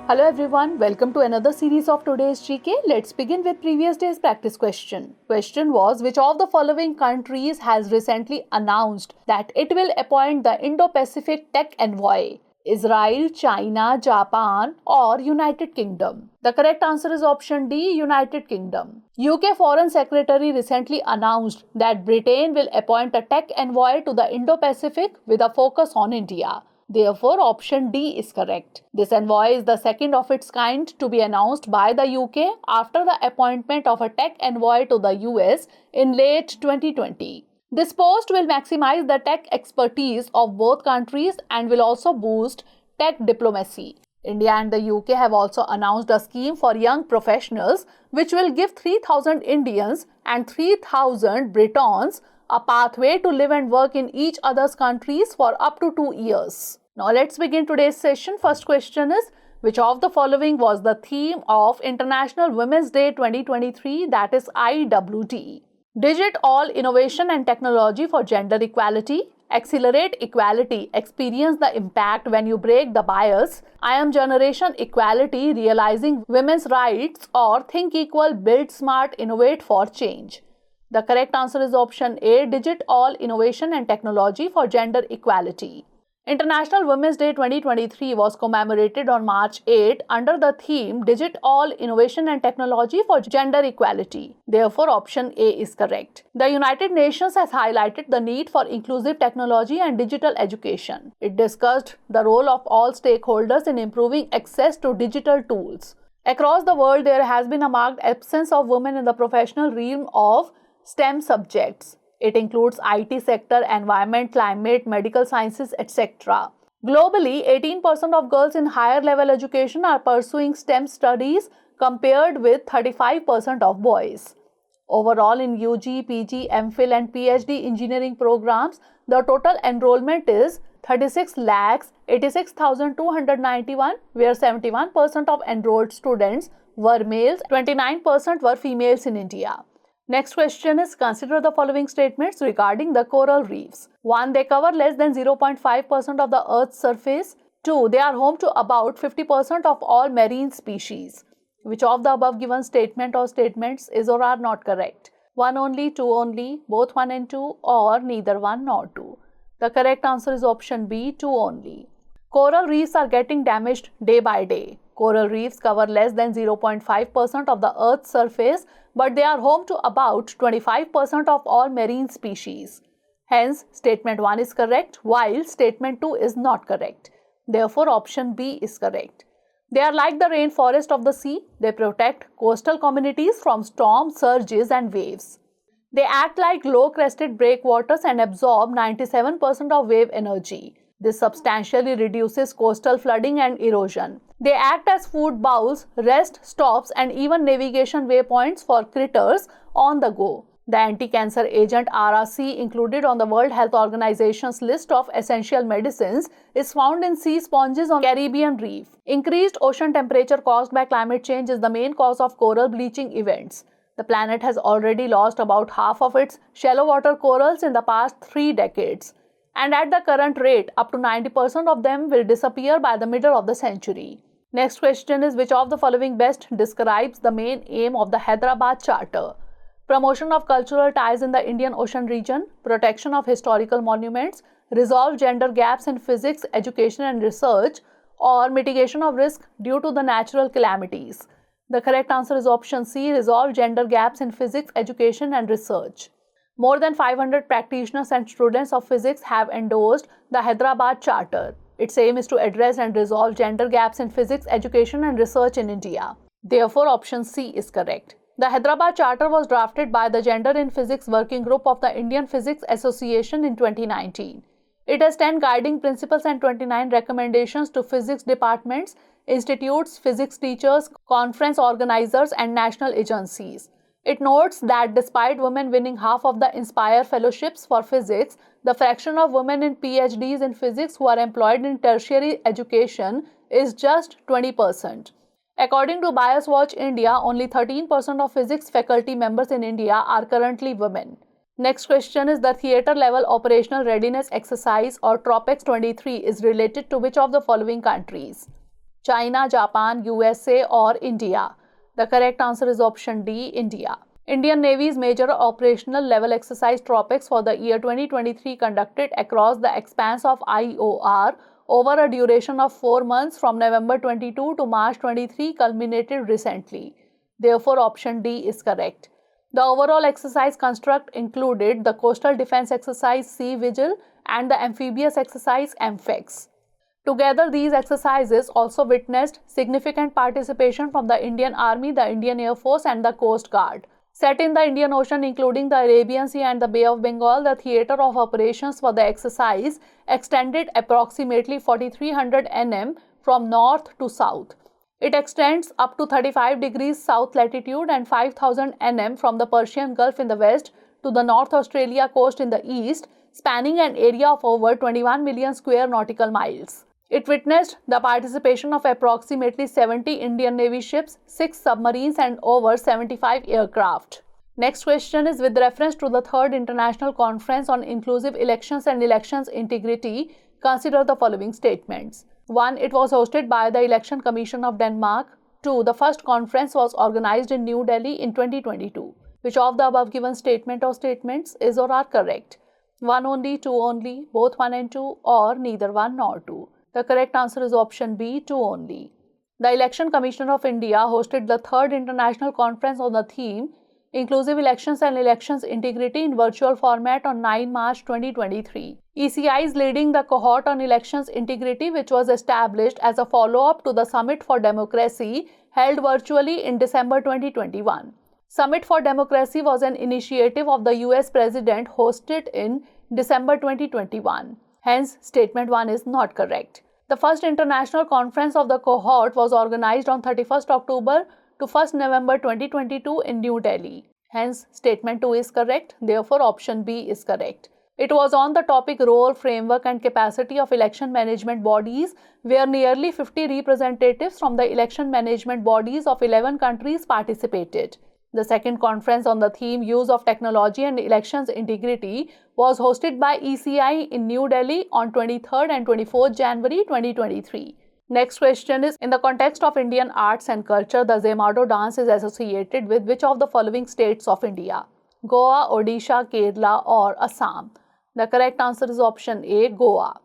Hello everyone, welcome to another series of today's GK. Let's begin with previous day's practice question. Question was, which of the following countries has recently announced that it will appoint the Indo-Pacific Tech Envoy? Israel, China, Japan or United Kingdom? The correct answer is option D, United Kingdom. UK Foreign Secretary recently announced that Britain will appoint a tech envoy to the Indo-Pacific with a focus on India. Therefore, option D is correct. This envoy is the second of its kind to be announced by the UK after the appointment of a tech envoy to the US in late 2020. This post will maximize the tech expertise of both countries and will also boost tech diplomacy. India and the UK have also announced a scheme for young professionals which will give 3,000 Indians and 3,000 Britons a pathway to live and work in each other's countries for up to 2 years. Now let's begin today's session. First question is, which of the following was the theme of International Women's Day 2023, that is IWD? Digit all innovation and technology for gender equality. Accelerate equality. Experience the impact when you break the bias. I am generation equality, realizing women's rights, or think equal, build smart, innovate for change. The correct answer is option A, digit all innovation and technology for gender equality. International Women's Day 2023 was commemorated on March 8 under the theme Digit all innovation and technology for gender equality. Therefore, option A is correct. The United Nations has highlighted the need for inclusive technology and digital education. It discussed the role of all stakeholders in improving access to digital tools. Across the world, there has been a marked absence of women in the professional realm of STEM subjects. It includes IT sector, environment, climate, medical sciences, etc. Globally, 18% of girls in higher level education are pursuing STEM studies compared with 35% of boys. Overall, in UG, PG, MPhil and PhD engineering programs, the total enrollment is 36,86,291, where 71% of enrolled students were males, 29% were females in India. Next question is, consider the following statements regarding the coral reefs. 1. They cover less than 0.5% of the Earth's surface. 2. They are home to about 50% of all marine species. Which of the above given statement or statements is or are not correct? 1 only, 2 only, both 1 and 2, or neither 1 nor 2. The correct answer is option B, 2 only. Coral reefs are getting damaged day by day. Coral reefs cover less than 0.5% of the Earth's surface, but they are home to about 25% of all marine species. Hence, statement 1 is correct, while statement 2 is not correct. Therefore, option B is correct. They are like the rainforest of the sea. They protect coastal communities from storm, surges and waves. They act like low-crested breakwaters and absorb 97% of wave energy. This substantially reduces coastal flooding and erosion. They act as food bowls, rest stops and even navigation waypoints for critters on the go. The anti-cancer agent RRC, included on the World Health Organization's list of essential medicines, is found in sea sponges on Caribbean reef. Increased ocean temperature caused by climate change is the main cause of coral bleaching events. The planet has already lost about half of its shallow water corals in the past 3 decades. And at the current rate, up to 90% of them will disappear by the middle of the century. Next question is, which of the following best describes the main aim of the Hyderabad Charter? Promotion of cultural ties in the Indian Ocean region, protection of historical monuments, resolve gender gaps in physics, education and research, or mitigation of risk due to the natural calamities. The correct answer is option C, resolve gender gaps in physics, education and research. More than 500 practitioners and students of physics have endorsed the Hyderabad Charter. Its aim is to address and resolve gender gaps in physics, education and research in India. Therefore, option C is correct. The Hyderabad Charter was drafted by the Gender in Physics Working Group of the Indian Physics Association in 2019. It has 10 guiding principles and 29 recommendations to physics departments, institutes, physics teachers, conference organizers and national agencies. It notes that despite women winning half of the Inspire Fellowships for physics, the fraction of women in PhDs in physics who are employed in tertiary education is just 20%. According to Bias Watch India, only 13% of physics faculty members in India are currently women. Next question is, the theatre level operational readiness exercise or Tropics 23 is related to which of the following countries? China, Japan, USA or India? The correct answer is option D, India. Indian Navy's major operational level exercise Tropics for the year 2023 conducted across the expanse of IOR over a duration of 4 months from November 22 to March 23 culminated recently. Therefore, option D is correct. The overall exercise construct included the Coastal Defense Exercise Sea Vigil and the Amphibious Exercise MFEX. Together, these exercises also witnessed significant participation from the Indian Army, the Indian Air Force and the Coast Guard. Set in the Indian Ocean including the Arabian Sea and the Bay of Bengal, the theatre of operations for the exercise extended approximately 4,300 nm from north to south. It extends up to 35 degrees south latitude and 5,000 nm from the Persian Gulf in the west to the North Australia coast in the east, spanning an area of over 21 million square nautical miles. It witnessed the participation of approximately 70 Indian Navy ships, 6 submarines and over 75 aircraft. Next question is with reference to the 3rd International Conference on Inclusive Elections and Elections Integrity, consider the following statements. 1. It was hosted by the Election Commission of Denmark. 2. The first conference was organized in New Delhi in 2022. Which of the above given statement or statements is or are correct? 1 only, 2 only, both 1 and 2 or neither 1 nor 2? The correct answer is option B, 2 only. The Election Commission of India hosted the 3rd International Conference on the theme Inclusive Elections and Elections Integrity in virtual format on 9 March 2023. ECI is leading the cohort on elections integrity, which was established as a follow-up to the Summit for Democracy held virtually in December 2021. Summit for Democracy was an initiative of the US President hosted in December 2021. Hence, statement 1 is not correct. The first international conference of the cohort was organized on 31st October to 1st November 2022 in New Delhi. Hence, statement 2 is correct. Therefore, option B is correct. It was on the topic role, framework and capacity of election management bodies, where nearly 50 representatives from the election management bodies of 11 countries participated. The second conference on the theme Use of Technology and Elections Integrity was hosted by ECI in New Delhi on 23rd and 24th January 2023. Next question is, in the context of Indian arts and culture, the Zemado dance is associated with which of the following states of India? Goa, Odisha, Kerala or Assam? The correct answer is option A, Goa.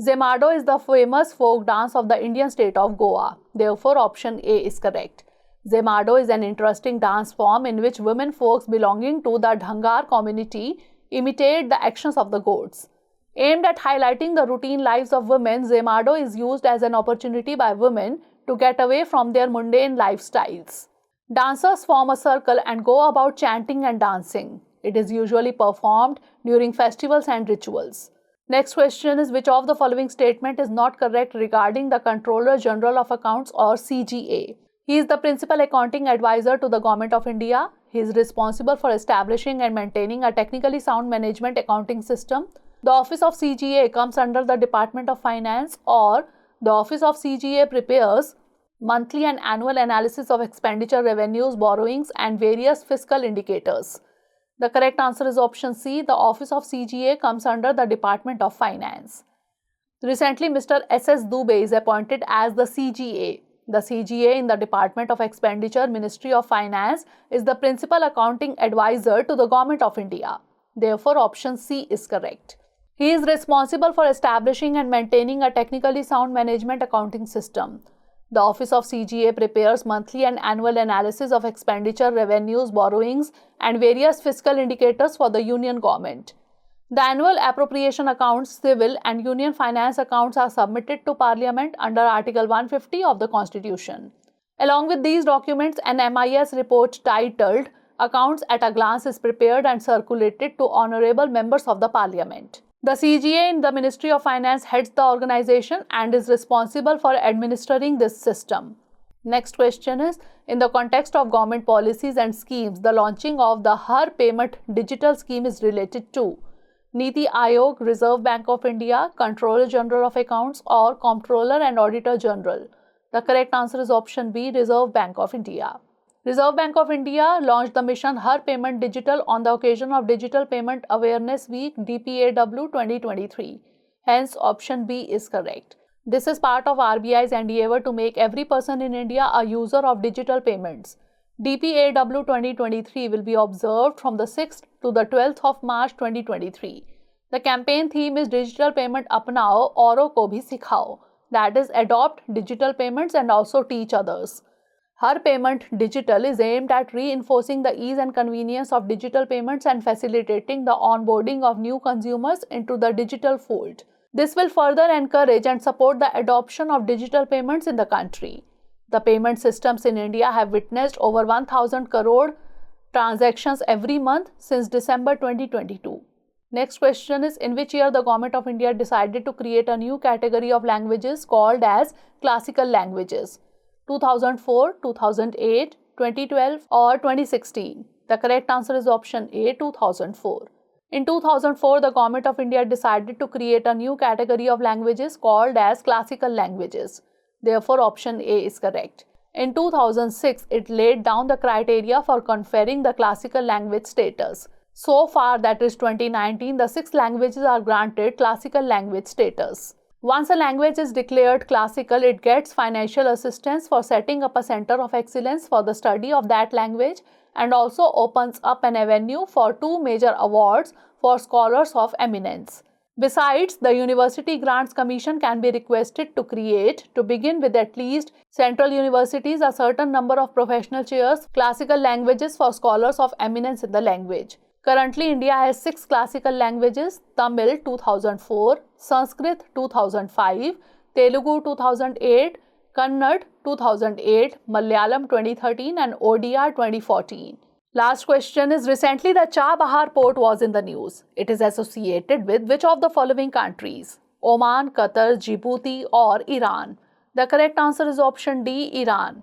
Zemado is the famous folk dance of the Indian state of Goa. Therefore, option A is correct. Zemado is an interesting dance form in which women folks belonging to the Dhangar community imitate the actions of the gods. Aimed at highlighting the routine lives of women, Zemado is used as an opportunity by women to get away from their mundane lifestyles. Dancers form a circle and go about chanting and dancing. It is usually performed during festivals and rituals. Next question is, which of the following statement is not correct regarding the Controller General of Accounts or CGA? He is the principal accounting advisor to the Government of India. He is responsible for establishing and maintaining a technically sound management accounting system. The Office of CGA comes under the Department of Finance, or the Office of CGA prepares monthly and annual analysis of expenditure, revenues, borrowings and various fiscal indicators. The correct answer is option C. The Office of CGA comes under the Department of Finance. Recently, Mr. S.S. Dubey is appointed as the CGA. The CGA in the Department of Expenditure, Ministry of Finance, is the principal accounting advisor to the Government of India. Therefore, option C is correct. He is responsible for establishing and maintaining a technically sound management accounting system. The Office of CGA prepares monthly and annual analysis of expenditure, revenues, borrowings, and various fiscal indicators for the Union Government. The annual appropriation accounts, civil and union finance accounts are submitted to Parliament under Article 150 of the Constitution. Along with these documents, an MIS report titled Accounts at a Glance is prepared and circulated to honorable members of the Parliament. The CGA in the Ministry of Finance heads the organization and is responsible for administering this system. Next question is, in the context of government policies and schemes, the launching of the Har Payment Digital Scheme is related to Niti Aayog, Reserve Bank of India, Controller General of Accounts or Comptroller and Auditor General. The correct answer is option B, Reserve Bank of India. Reserve Bank of India launched the mission Har Payment Digital on the occasion of Digital Payment Awareness Week DPAW 2023. Hence, option B is correct. This is part of RBI's endeavor to make every person in India a user of digital payments. DPAW 2023 will be observed from the 6th to the 12th of March 2023. The campaign theme is Digital Payment Apnao औरों को भी सिखाओ, that is, adopt digital payments and also teach others. Har Payment Digital is aimed at reinforcing the ease and convenience of digital payments and facilitating the onboarding of new consumers into the digital fold. This will further encourage and support the adoption of digital payments in the country. The payment systems in India have witnessed over 1,000 crore transactions every month since December 2022. Next question is, in which year the Government of India decided to create a new category of languages called as classical languages? 2004, 2008, 2012 or 2016? The correct answer is option A, 2004. In 2004, the Government of India decided to create a new category of languages called as classical languages. Therefore, option A is correct. In 2006, it laid down the criteria for conferring the classical language status. So far, that is 2019, the 6 languages are granted classical language status. Once a language is declared classical, it gets financial assistance for setting up a center of excellence for the study of that language and also opens up an avenue for 2 major awards for scholars of eminence. Besides, the University Grants Commission can be requested to create, to begin with at least, central universities a certain number of professional chairs, classical languages for scholars of eminence in the language. Currently, India has 6 classical languages: Tamil 2004, Sanskrit 2005, Telugu 2008, Kannada 2008, Malayalam 2013 and ODR 2014. Last question is, recently the Chabahar Port was in the news. It is associated with which of the following countries? Oman, Qatar, Djibouti or Iran? The correct answer is option D, Iran.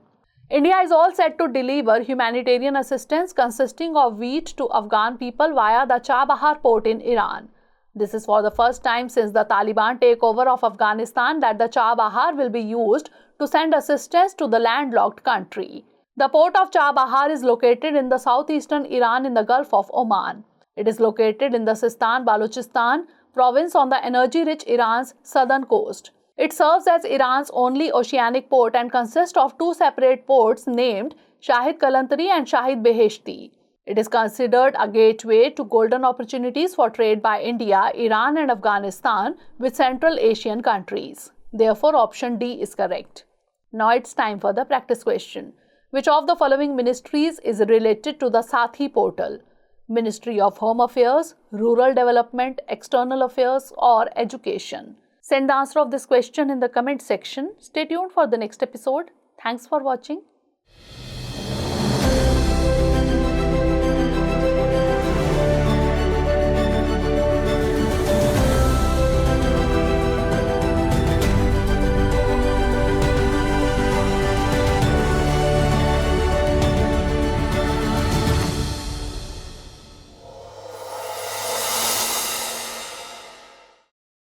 India is all set to deliver humanitarian assistance consisting of wheat to Afghan people via the Chabahar Port in Iran. This is for the first time since the Taliban takeover of Afghanistan that the Chabahar will be used to send assistance to the landlocked country. The port of Chabahar is located in the southeastern Iran in the Gulf of Oman. It is located in the Sistan-Balochistan province on the energy-rich Iran's southern coast. It serves as Iran's only oceanic port and consists of 2 separate ports named Shahid Kalantari and Shahid Beheshti. It is considered a gateway to golden opportunities for trade by India, Iran and Afghanistan with Central Asian countries. Therefore, option D is correct. Now it's time for the practice question. Which of the following ministries is related to the Sathi portal? Ministry of Home Affairs, Rural Development, External Affairs or Education? Send the answer of this question in the comment section. Stay tuned for the next episode. Thanks for watching.